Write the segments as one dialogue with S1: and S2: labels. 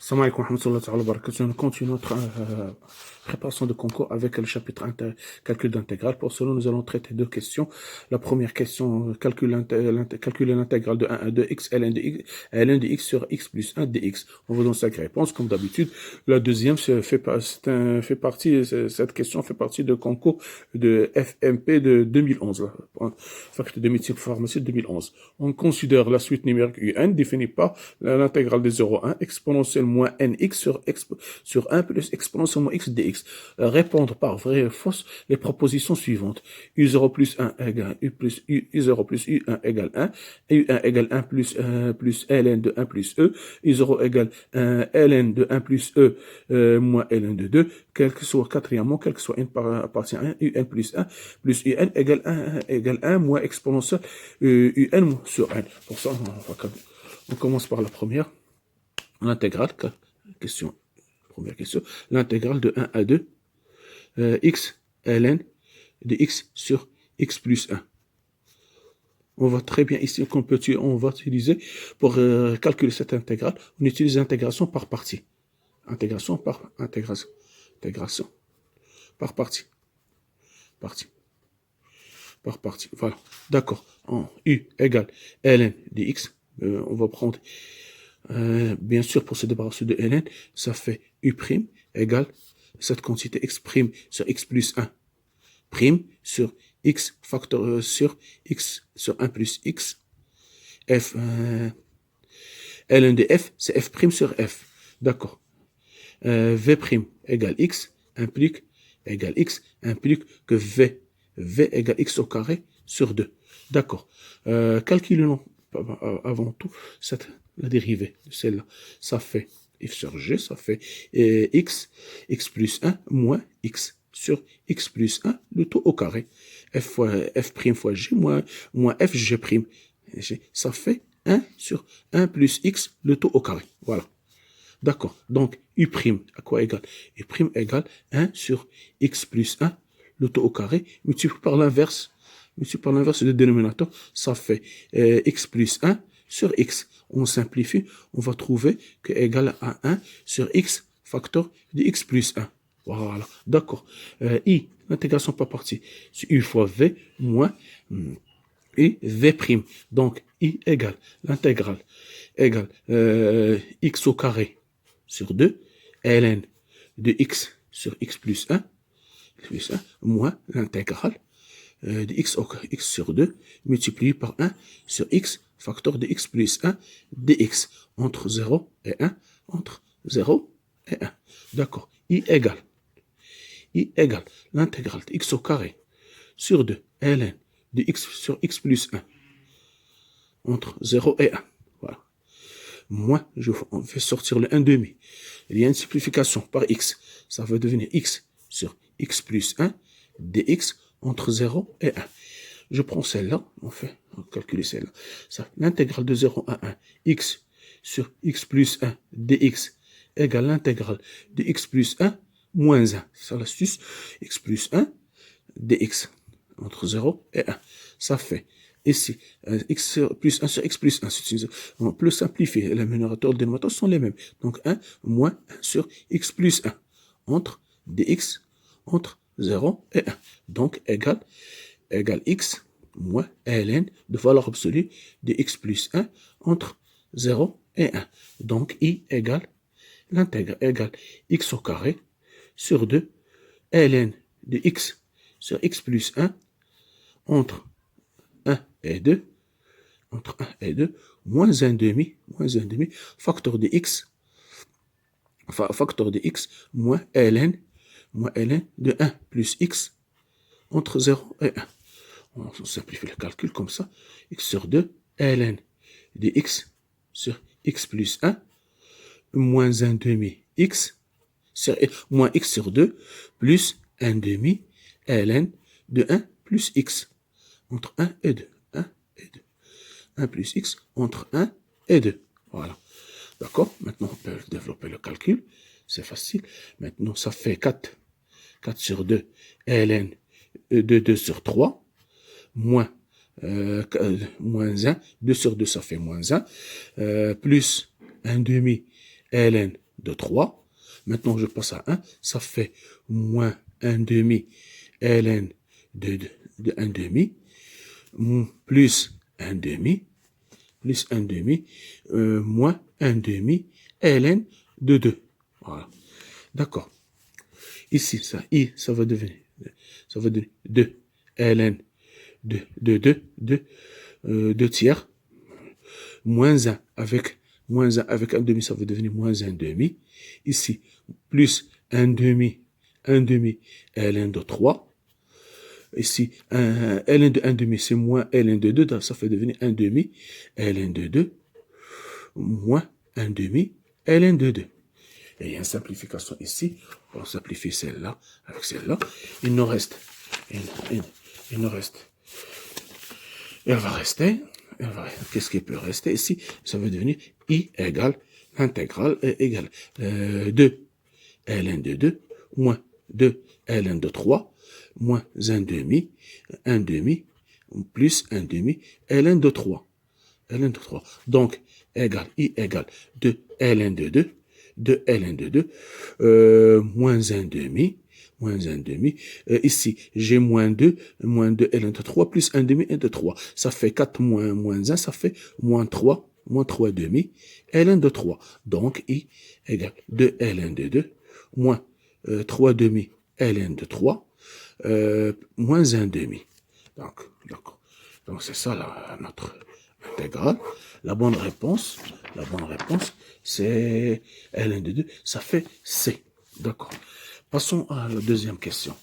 S1: Salam alaikum wa rahmatullahi wa barakatuh. Nous continuons notre préparation de concours avec le chapitre calcul d'intégrale. Pour cela, nous allons traiter deux questions. La première question, calculer l'intégrale de 1 à 2 x ln de x sur x plus 1 dx. On vous donne 5 réponses, comme d'habitude. La deuxième, cette question fait partie de concours de FMP de 2011, faculté de médecine pharmacie de 2011. On considère la suite numérique UN définie par l'intégrale des 0 à 1 exponentielle moins nx sur 1 plus exponentielle moins x dx. Répondre par vrai et fausse les propositions suivantes. U0 plus 1 égale U0 plus U1 égale 1, et U1 égale 1 plus ln de 1 plus E, U0 égale ln de 1 plus E moins ln de 2, quel que soit quatrièmement, quel que soit n partie 1, Un plus Un égale 1 moins exponentielle Un sur n. Pour ça, on commence par la première. L'intégrale, première question, l'intégrale de 1 à 2, x ln de x sur x plus 1. On voit très bien ici on va utiliser, pour calculer cette intégrale, on utilise l'intégration par partie. Intégration par partie. Voilà. D'accord. En U égale ln de x, on va prendre... bien sûr, pour se débarrasser de ln, ça fait U' égale cette quantité x' sur x plus 1 prime sur x facteur sur x sur 1 plus x. F, ln de f, c'est f' sur f. D'accord. V' égale x implique que v égale x au carré sur 2. D'accord. Calculons avant tout la dérivée de celle-là. Ça fait f sur g, ça fait x plus 1 moins x sur x plus 1, le tout au carré. F' fois g moins f g'. Ça fait 1 sur 1 plus x, le tout au carré. Voilà. D'accord. Donc, U' à quoi égale? U' égale 1 sur x plus 1, le tout au carré, multiplié par l'inverse du dénominateur, ça fait x plus 1 sur x. On simplifie, on va trouver que égal à 1 sur x facteur de x plus 1. Voilà, d'accord. I, l'intégration par partie, c'est U fois V moins U V'. Donc, I égale l'intégrale égale x au carré sur 2, ln de x sur x plus 1, moins l'intégrale de x sur 2 multiplié par 1 sur x facteur de x plus 1 dx entre 0 et 1. D'accord. I égale l'intégrale de x au carré sur 2 ln de x sur x plus 1 entre 0 et 1. Voilà. Moins, on fait sortir le 1 demi. Il y a une simplification par x. Ça va devenir x sur x plus 1 dx entre 0 et 1. Je prends celle-là, on calcule celle-là. L'intégrale de 0 à 1, x sur x plus 1 dx égale l'intégrale de x plus 1 moins 1. C'est l'astuce. X plus 1 dx entre 0 et 1. Ça fait ici, x plus 1 sur x plus 1. On peut simplifier. Le numérateur et le dénominateur sont les mêmes. Donc 1 moins 1 sur x plus 1 entre dx entre 0 et 1. Donc égale x moins ln de valeur absolue de x plus 1 entre 0 et 1. Donc I égale l'intègre égale x au carré sur 2 ln de x sur x plus 1 entre 1 et 2 moins 1 demi facteur de x moins ln de 1 plus x entre 0 et 1. On simplifie le calcul comme ça. X sur 2 ln de x sur x plus 1 moins 1 demi x moins x sur 2 plus 1 demi ln de 1 plus x entre 1 et 2. 1 plus x entre 1 et 2. Voilà. D'accord? Maintenant, on peut développer le calcul. C'est facile. Maintenant, ça fait 4 sur 2 ln de 2 sur 3 moins 1. 2 sur 2, ça fait moins 1. Plus 1 demi ln de 3. Maintenant, je passe à 1. Ça fait moins 1 demi ln de 1 demi plus 1 demi moins 1 demi ln de 2. Voilà. D'accord. Ici, ça, I, ça va devenir 2 ln de 2 tiers, moins 1 avec 1 demi, ça va devenir moins 1 demi. Ici, plus 1 demi ln de 3. Ici, ln de 1 demi, c'est moins ln de 2, donc ça fait devenir 1 demi ln de 2, moins 1 demi ln de 2. Et il y a une simplification ici. On simplifie celle-là avec celle-là. Il nous reste. Elle va rester. Qu'est-ce qui peut rester ici? Ça va devenir I égale l'intégrale égale 2 ln de 2 moins 2 ln de 3 moins 1 demi plus 1 demi ln de 3. Donc, égale I égale 2 ln de 2. 2 ln de 2, moins 1 demi, ici, j'ai moins 2 ln de 3, plus 1 demi, 1 de 3. Ça fait 4 moins 1, ça fait moins 3 demi, ln de 3. Donc, I égale 2 ln de 2, moins 3 demi, ln de 3, moins 1 demi. Donc, d'accord. Donc, c'est ça notre intégrale. La bonne réponse, c'est ln de 2, ça fait C. D'accord. Passons à la deuxième question.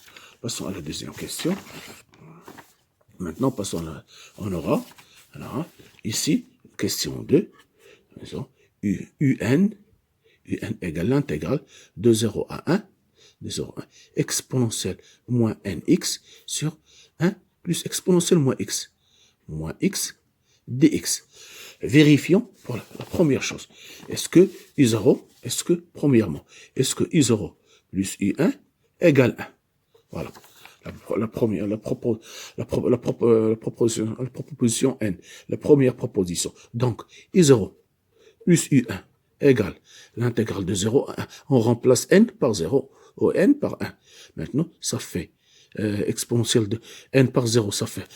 S1: Maintenant, on aura, ici, question 2, UN égale l'intégrale de 0 à 1, exponentielle moins nx sur 1 plus exponentielle moins x dx. Vérifions pour la première chose. Est-ce que I0 plus I1 égale 1? Voilà. La proposition N. La première proposition. Donc, I0 plus I1 égale l'intégrale de 0 à 1. On remplace N par 0 ou N par 1. Maintenant, ça fait exponentielle de n par 0, ça fait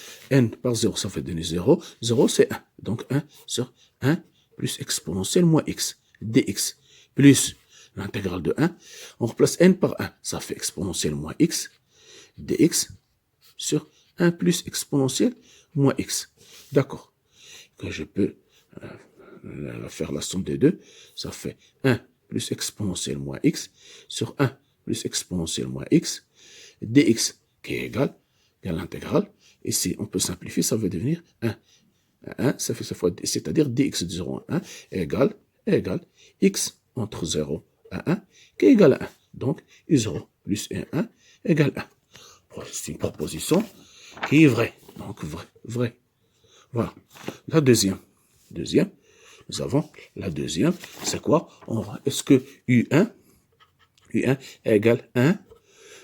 S1: donner 0. 0, c'est 1. Donc 1 sur 1 plus exponentielle moins x, dx, plus l'intégrale de 1. On remplace n par 1. Ça fait exponentielle moins x, dx, sur 1 plus exponentielle moins x. D'accord. Que je peux faire la somme des deux. Ça fait 1 plus exponentielle moins x sur 1 plus exponentielle moins x, dx, qui est égal à l'intégrale. Ici, on peut simplifier, ça va devenir 1. 1, ça fait cette fois, c'est-à-dire dx de 0 à 1 égale x entre 0 à 1, qui est égal à 1. Donc, I0 plus 1 égale 1. C'est une proposition qui est vraie. Donc, vrai. Voilà. La deuxième, nous avons la deuxième, c'est quoi? Est-ce que U1 égale 1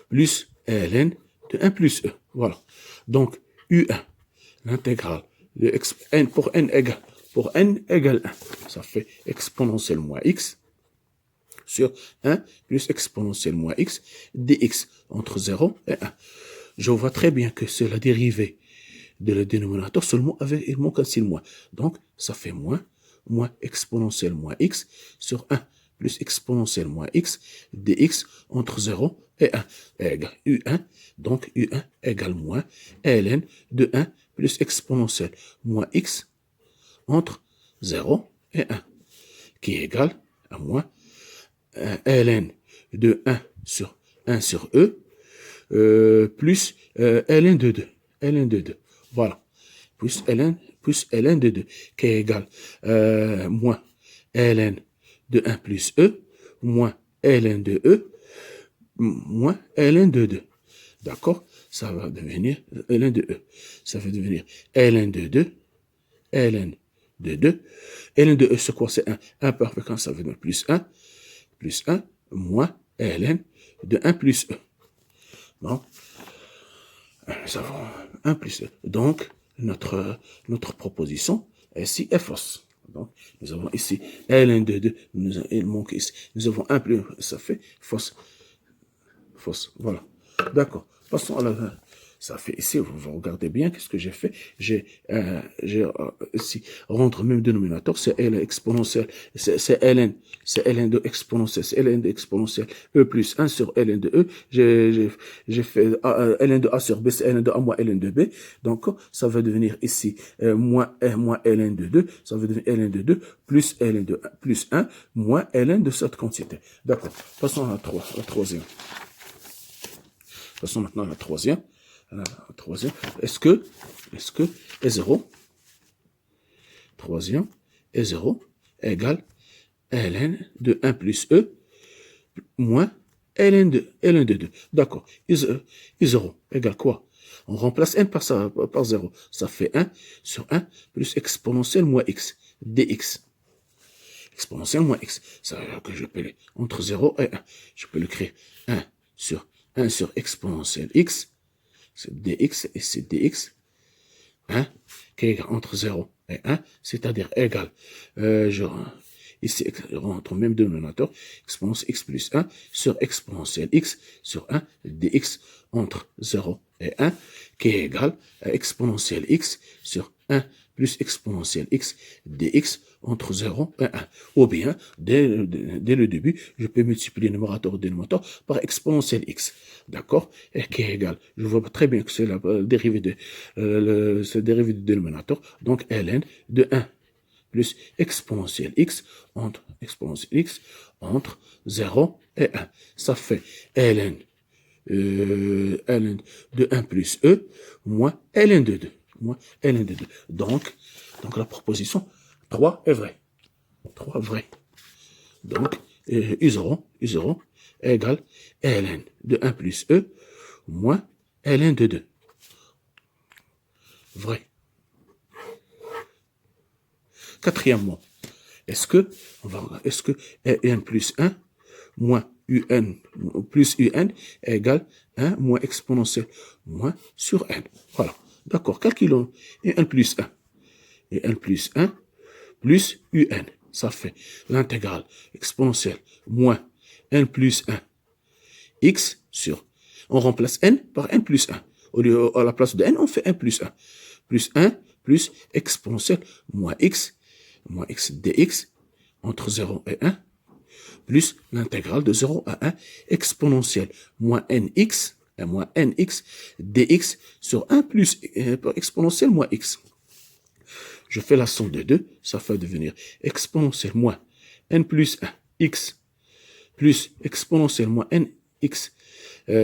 S1: plus ln de 1 plus e. Voilà. Donc, U1, l'intégrale de n pour n égale 1. Ça fait exponentielle moins x sur 1 plus exponentielle moins x dx entre 0 et 1. Je vois très bien que c'est la dérivée de le dénominateur, seulement il manque un signe moins. Donc, ça fait moins exponentielle moins x sur 1 plus exponentielle moins x dx entre 0 et 1 égale U1. Donc, U1 égale moins ln de 1 plus exponentielle moins x entre 0 et 1, qui est égal à moins ln de 1 sur e plus ln de 2. Voilà. Plus ln de 2, qui est égal moins ln de 1 plus e, moins ln de e, moins ln de 2. D'accord? Ça va devenir ln de e. Ça va devenir ln de 2, ln de 2. ln de e, c'est quoi? C'est 1. 1 par fréquence, ça veut dire plus 1, moins ln de 1 plus e. Bon. Nous avons 1 plus e. Donc, notre proposition ici est fausse. Donc, nous avons ici ln de 2, il manque ici. Nous avons 1 plus, ça fait fausse. Fausse, voilà. D'accord. Passons à la... Ça fait ici, vous regardez bien, qu'est-ce que j'ai fait? J'ai ici, rendre même dénominateur, c'est L exponentielle, c'est Ln de exponentielle, c'est Ln de exponentielle, E plus 1 sur Ln de E, j'ai fait Ln de A sur B, c'est Ln de A moins Ln de B, donc ça va devenir ici moins Ln de 2, ça va devenir Ln de 2 plus Ln de 1, plus 1 moins Ln de cette quantité. D'accord, passons à la troisième. Passons maintenant à la troisième. Est-ce que E0, troisième, E0 égale ln de 1 plus E moins ln de 2. D'accord. I0 égale quoi? On remplace n par 0. Ça fait 1 sur 1 plus exponentielle moins x, dx. Exponentielle moins x. Ça veut dire que je peux le, entre 0 et 1. Je peux le créer 1 sur exponentielle x. C'est dx et c'est dx, hein, qui est égal entre 0 et 1, c'est-à-dire égal, ici, entre même dénominateur, exponentielle x plus 1 sur exponentielle x sur 1, dx entre 0 et 1, qui est égal à exponentielle x sur 1 plus exponentielle x dx entre 0 et 1. Ou bien, dès le début, je peux multiplier le numérateur et le dénominateur par exponentielle x. D'accord? Et qui est égal. Je vois très bien que c'est la dérivée du dénominateur. Donc, ln de 1 plus exponentielle x entre 0 et 1. Ça fait ln de 1 plus e moins ln de 2. Moins ln de 2. Donc la proposition 3 est vraie. 3 vrai. Donc, U0 égale ln de 1 plus e moins ln de 2. Vrai. Quatrièmement, est-ce que n plus 1 moins un plus un égale 1 moins exponentielle moins sur n. Voilà. D'accord. Calculons n plus 1. Et n plus 1 plus un. Ça fait l'intégrale exponentielle moins n plus 1 x sur... On remplace n par n plus 1. Au lieu, à la place de n, on fait n plus 1. Plus 1 plus exponentielle moins x dx entre 0 et 1 plus l'intégrale de 0 à 1 exponentielle moins nx dx sur 1 plus exponentielle moins x. Je fais la somme de 2, ça fait devenir exponentielle moins n plus 1 x plus exponentielle moins nx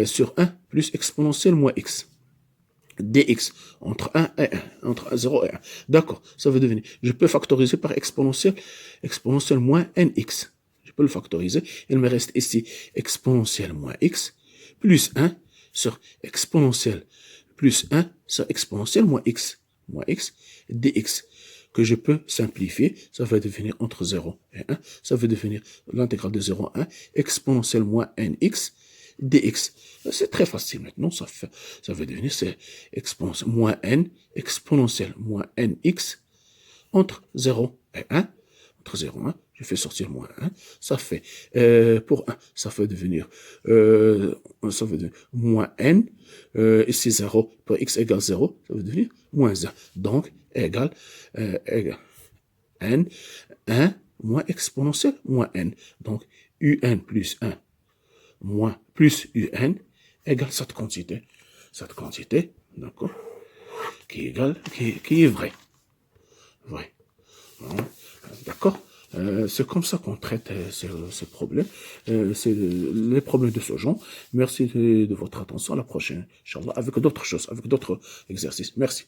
S1: sur 1 plus exponentielle moins x. dx entre 1 et 1, entre 0 et 1. D'accord, ça veut devenir, je peux factoriser par exponentielle moins nx. Je peux le factoriser. Il me reste ici exponentielle moins x plus 1 sur exponentielle plus 1 sur exponentielle moins x dx que je peux simplifier. Ça va devenir entre 0 et 1. Ça va devenir l'intégrale de 0 à 1 exponentielle moins nx dx. C'est très facile maintenant. Ça va devenir c'est exponentielle moins n exponentielle moins nx entre 0 et 1. Entre 0 et 1. Je fais sortir moins 1, ça fait, pour 1, ça va devenir moins n, ici 0, pour x égale 0, ça va devenir moins 1. Donc, égale n, 1 moins exponentielle moins n. Donc, un plus 1 moins plus un égale cette quantité. Cette quantité, d'accord, qui est vraie. Vrai. D'accord? C'est comme ça qu'on traite ces problèmes. C'est les problèmes de ce genre. Merci de votre attention. À la prochaine, Inch'Allah, avec d'autres choses, avec d'autres exercices. Merci.